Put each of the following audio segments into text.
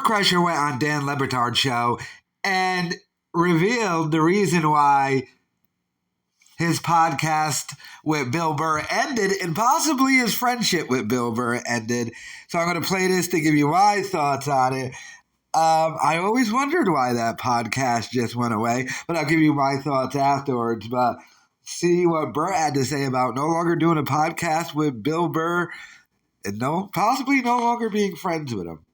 Bert Kreischer went on Dan Lebatard's show and revealed the reason why his podcast with Bill Burr ended and possibly his friendship with Bill Burr ended. So I'm going to play this to give you my thoughts on it. I always wondered why that podcast just went away, but I'll give you my thoughts afterwards. But see what Bert had to say about no longer doing a podcast with Bill Burr and possibly no longer being friends with him.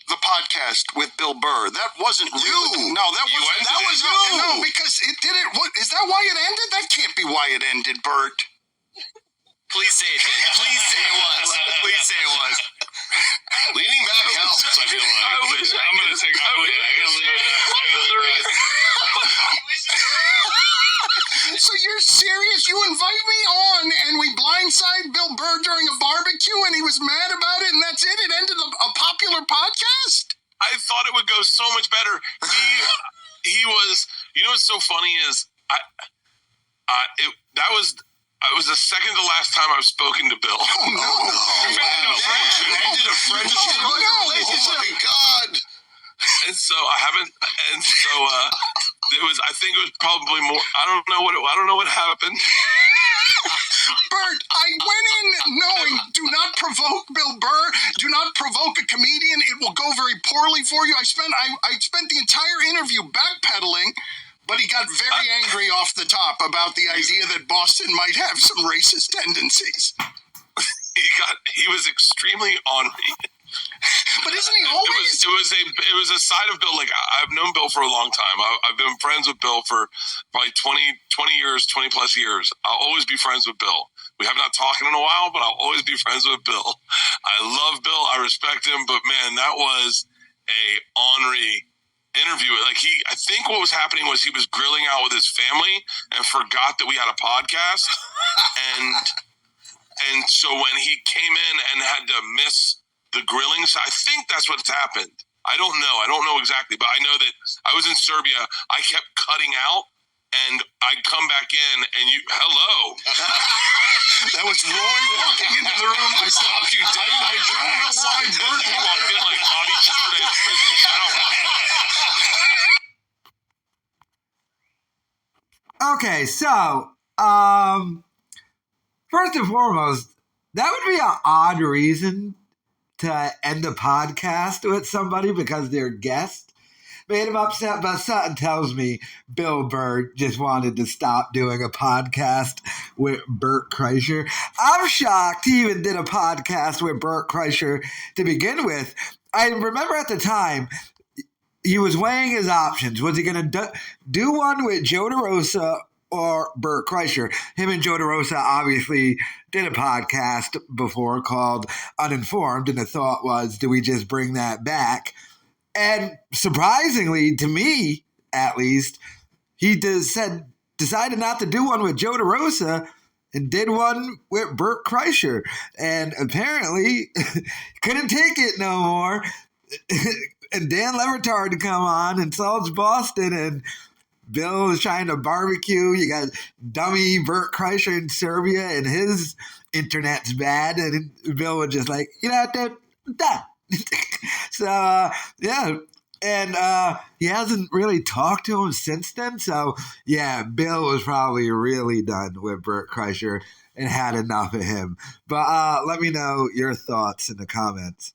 The podcast with Bill Burr. That wasn't you. No, that wasn't. That was you. No, because it didn't. What is that? Why it ended? That can't be why it ended, Bert. Please say it did. Please say it was. Please say it was. Leaning back helps. I feel like I'm gonna take. So you're serious? You invite me on, and we blindside Bill Burr during a barbecue, and he was mad about it, and that's it? It ended a popular podcast? I thought it would go so much better. He was. You know what's so funny is it was the second to last time I've spoken to Bill. Oh no! Ended a friendship. Oh no! Oh my God! And so I haven't. And so it was. I think it was probably more. I don't know what happened. Bert, I went in knowing do not provoke Bill Burr, do not provoke a comedian. It will go very poorly for you. I spent the entire interview backpedaling, but he got very angry off the top about the idea that Boston might have some racist tendencies. He was extremely ornery. But isn't he always? It was a side of Bill. Like, I've known Bill for a long time. I've been friends with Bill for probably 20 years, 20 plus years. I'll always be friends with Bill. We have not talked in a while, but I'll always be friends with Bill. I love Bill. I respect him. But man, that was a ornery interview. Like, I think what was happening was he was grilling out with his family and forgot that we had a podcast. and so when he came in and had to miss the grillings, I think that's what's happened. I don't know exactly, but I know that I was in Serbia. I kept cutting out, and I'd come back in, and hello. That was Roy walking into the room. I stopped you dead. I don't know why Bert walked in like Bobby Short in prison shower. Okay, so first and foremost, that would be an odd reason to end a podcast with somebody because their guest made him upset, but something tells me Bill Burr just wanted to stop doing a podcast with Bert Kreischer. I'm shocked he even did a podcast with Bert Kreischer to begin with. I remember at the time he was weighing his options. Was he going to do one with Joe DeRosa or Bert Kreischer? Him and Joe DeRosa obviously did a podcast before called Uninformed, and the thought was, do we just bring that back? And surprisingly, to me at least, he decided not to do one with Joe DeRosa and did one with Bert Kreischer. And apparently couldn't take it no more. And Dan Lebatard to come on and Salts Boston, and Bill is trying to barbecue. You got dummy Bert Kreischer in Serbia, and his internet's bad. And Bill was just like, done. So, yeah. And he hasn't really talked to him since then. So, yeah, Bill was probably really done with Bert Kreischer and had enough of him. But let me know your thoughts in the comments.